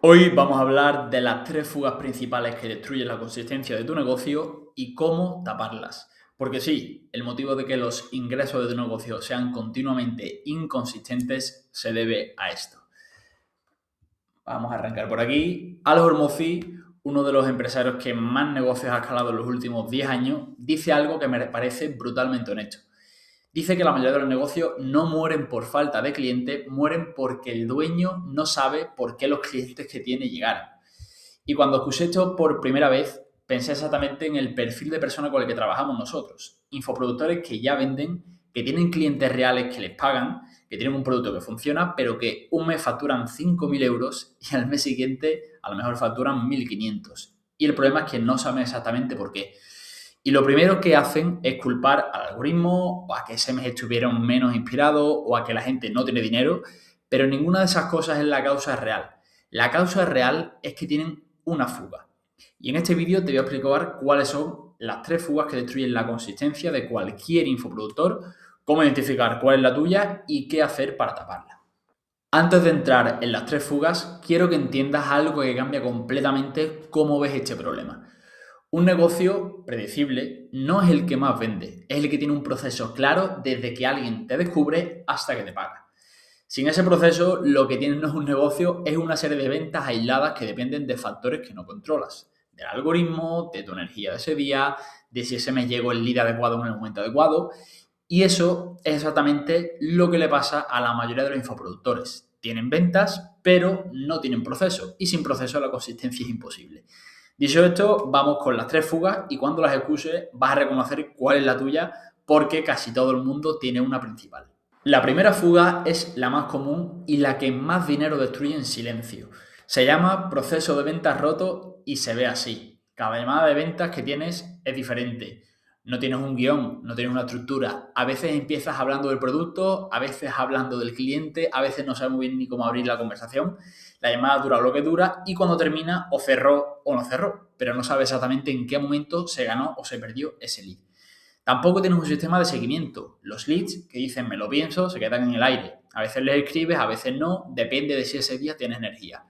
Hoy vamos a hablar de las tres fugas principales que destruyen la consistencia de tu negocio y cómo taparlas. Porque sí, el motivo de que los ingresos de tu negocio sean continuamente inconsistentes se debe a esto. Vamos a arrancar por aquí. Alex Hormozzi, uno de los empresarios que más negocios ha escalado en los últimos 10 años, dice algo que me parece brutalmente honesto. Dice que la mayoría de los negocios no mueren por falta de clientes, mueren porque el dueño no sabe por qué los clientes que tiene llegaron. Y cuando escuché esto por primera vez, pensé exactamente en el perfil de persona con el que trabajamos nosotros. Infoproductores que ya venden, que tienen clientes reales que les pagan, que tienen un producto que funciona, pero que un mes facturan 5.000 euros y al mes siguiente a lo mejor facturan 1.500. Y el problema es que no saben exactamente por qué. Y lo primero que hacen es culpar al algoritmo, o a que ese mes estuvieron menos inspirados, o a que la gente no tiene dinero, pero ninguna de esas cosas es la causa real. La causa real es que tienen una fuga. Y en este vídeo te voy a explicar cuáles son las tres fugas que destruyen la consistencia de cualquier infoproductor, cómo identificar cuál es la tuya y qué hacer para taparla. Antes de entrar en las tres fugas, quiero que entiendas algo que cambia completamente cómo ves este problema. Un negocio predecible no es el que más vende, es el que tiene un proceso claro desde que alguien te descubre hasta que te paga. Sin ese proceso, lo que tienes no es un negocio, es una serie de ventas aisladas que dependen de factores que no controlas. Del algoritmo, de tu energía de ese día, de si ese mes llegó el lead adecuado en el momento adecuado. Y eso es exactamente lo que le pasa a la mayoría de los infoproductores. Tienen ventas, pero no tienen proceso. Y sin proceso la consistencia es imposible. Dicho esto, vamos con las tres fugas y cuando las escuches vas a reconocer cuál es la tuya porque casi todo el mundo tiene una principal. La primera fuga es la más común y la que más dinero destruye en silencio. Se llama proceso de ventas roto y se ve así. Cada llamada de ventas que tienes es diferente. No tienes un guión, no tienes una estructura. A veces empiezas hablando del producto, a veces hablando del cliente, a veces no sabes muy bien ni cómo abrir la conversación. La llamada dura lo que dura y cuando termina o cerró o no cerró, pero no sabes exactamente en qué momento se ganó o se perdió ese lead. Tampoco tienes un sistema de seguimiento. Los leads que dicen me lo pienso se quedan en el aire. A veces les escribes, a veces no, depende de si ese día tienes energía.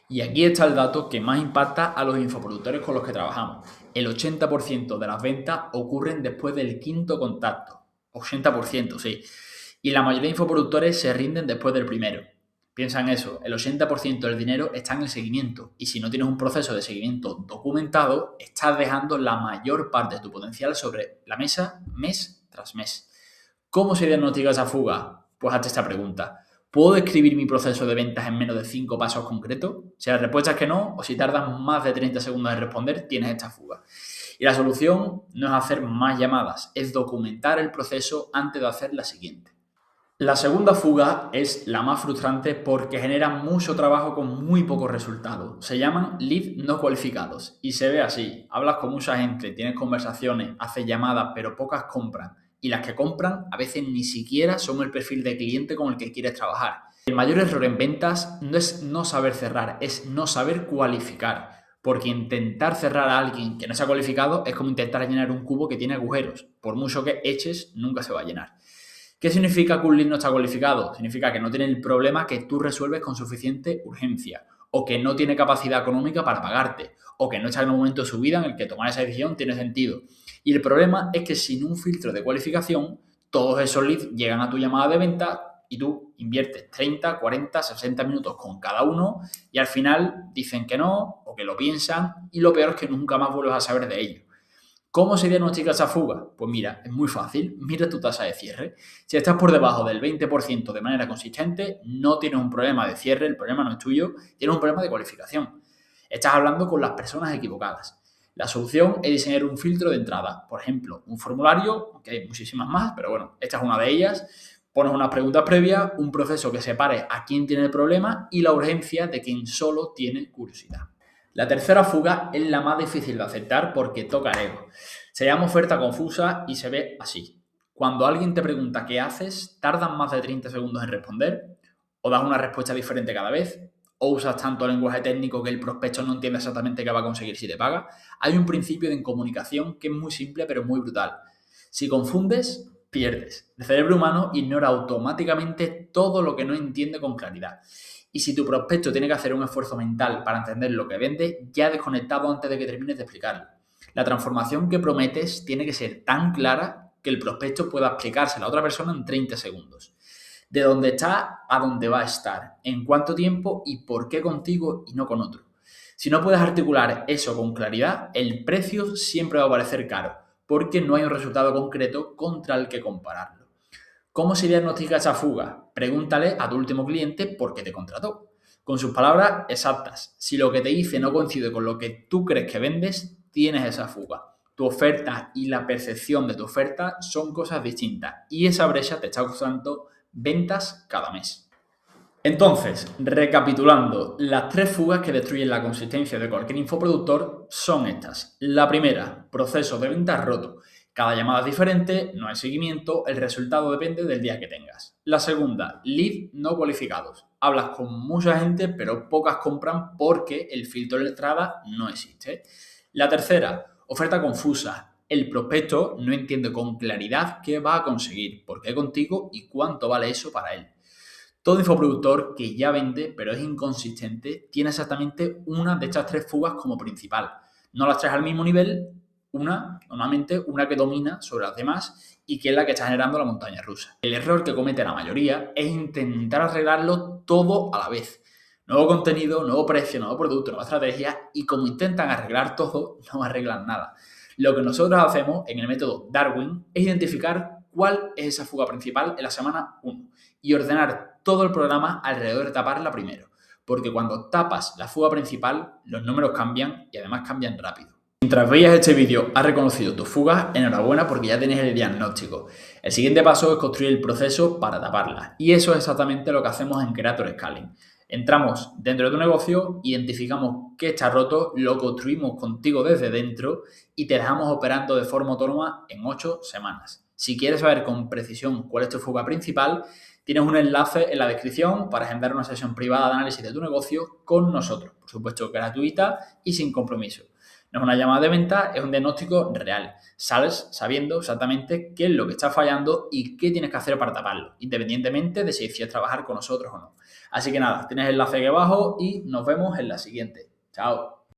Y aquí está el dato que más impacta a los infoproductores con los que trabajamos. El 80% de las ventas ocurren después del quinto contacto. 80%, sí. Y la mayoría de infoproductores se rinden después del primero. Piensa en eso, el 80% del dinero está en el seguimiento y si no tienes un proceso de seguimiento documentado, estás dejando la mayor parte de tu potencial sobre la mesa mes tras mes. ¿Cómo se diagnostica esa fuga? Pues hazte esta pregunta. ¿Puedo describir mi proceso de ventas en menos de 5 pasos concretos? Si la respuesta es que no, o si tardas más de 30 segundos en responder, tienes esta fuga. Y la solución no es hacer más llamadas, es documentar el proceso antes de hacer la siguiente. La segunda fuga es la más frustrante porque genera mucho trabajo con muy pocos resultados. Se llaman leads no cualificados y se ve así. Hablas con mucha gente, tienes conversaciones, haces llamadas, pero pocas compran. Y las que compran a veces ni siquiera son el perfil de cliente con el que quieres trabajar. El mayor error en ventas no es no saber cerrar, es no saber cualificar. Porque intentar cerrar a alguien que no se ha cualificado es como intentar llenar un cubo que tiene agujeros. Por mucho que eches, nunca se va a llenar. ¿Qué significa que un lead no está cualificado? Significa que no tiene el problema que tú resuelves con suficiente urgencia, o que no tiene capacidad económica para pagarte, o que no está en un momento de su vida en el que tomar esa decisión tiene sentido. Y el problema es que sin un filtro de cualificación, todos esos leads llegan a tu llamada de venta y tú inviertes 30, 40, 60 minutos con cada uno y al final dicen que no o que lo piensan y lo peor es que nunca más vuelves a saber de ello. ¿Cómo se diagnostica esa fuga? Pues mira, es muy fácil. Mira tu tasa de cierre. Si estás por debajo del 20% de manera consistente, no tienes un problema de cierre, el problema no es tuyo, tienes un problema de cualificación. Estás hablando con las personas equivocadas. La solución es diseñar un filtro de entrada. Por ejemplo, un formulario, aunque hay muchísimas más, pero bueno, esta es una de ellas. Pones unas preguntas previas, un proceso que separe a quién tiene el problema y la urgencia de quien solo tiene curiosidad. La tercera fuga es la más difícil de aceptar porque toca el ego. Se llama oferta confusa y se ve así. Cuando alguien te pregunta qué haces, tardan más de 30 segundos en responder, o das una respuesta diferente cada vez, o usas tanto lenguaje técnico que el prospecto no entiende exactamente qué va a conseguir si te paga. Hay un principio de comunicación que es muy simple pero muy brutal. Si confundes, pierdes. El cerebro humano ignora automáticamente todo lo que no entiende con claridad. Y si tu prospecto tiene que hacer un esfuerzo mental para entender lo que vende, ya ha desconectado antes de que termines de explicarlo. La transformación que prometes tiene que ser tan clara que el prospecto pueda explicársela a otra persona en 30 segundos. De dónde está a dónde va a estar, en cuánto tiempo y por qué contigo y no con otro. Si no puedes articular eso con claridad, el precio siempre va a parecer caro, porque no hay un resultado concreto contra el que compararlo. ¿Cómo se diagnostica esa fuga? Pregúntale a tu último cliente por qué te contrató. Con sus palabras exactas. Si lo que te dice no coincide con lo que tú crees que vendes, tienes esa fuga. Tu oferta y la percepción de tu oferta son cosas distintas y esa brecha te está costando ventas cada mes. Entonces, recapitulando, las 3 fugas que destruyen la consistencia de cualquier infoproductor son estas. La primera, proceso de ventas roto. Cada llamada es diferente, no hay seguimiento, el resultado depende del día que tengas. La segunda, lead no cualificados. Hablas con mucha gente, pero pocas compran porque el filtro de entrada no existe. La tercera, oferta confusa. El prospecto no entiende con claridad qué va a conseguir, por qué contigo y cuánto vale eso para él. Todo infoproductor que ya vende, pero es inconsistente, tiene exactamente una de estas 3 fugas como principal. No las 3 al mismo nivel, normalmente una que domina sobre las demás y que es la que está generando la montaña rusa. El error que comete la mayoría es intentar arreglarlo todo a la vez. Nuevo contenido, nuevo precio, nuevo producto, nueva estrategia y como intentan arreglar todo, no arreglan nada. Lo que nosotros hacemos en el método Darwin es identificar cuál es esa fuga principal en la semana 1 y ordenar todo el programa alrededor de taparla primero, porque cuando tapas la fuga principal, los números cambian y además cambian rápido. Mientras veías este vídeo, has reconocido tu fuga, enhorabuena porque ya tienes el diagnóstico. El siguiente paso es construir el proceso para taparla y eso es exactamente lo que hacemos en Creator Scaling. Entramos dentro de tu negocio, identificamos qué está roto, lo construimos contigo desde dentro y te dejamos operando de forma autónoma en 8 semanas. Si quieres saber con precisión cuál es tu fuga principal, tienes un enlace en la descripción para agendar una sesión privada de análisis de tu negocio con nosotros, por supuesto gratuita y sin compromiso. No es una llamada de venta, es un diagnóstico real. Sales sabiendo exactamente qué es lo que está fallando y qué tienes que hacer para taparlo, independientemente de si decides trabajar con nosotros o no. Así que nada, tienes el enlace aquí abajo y nos vemos en la siguiente. Chao.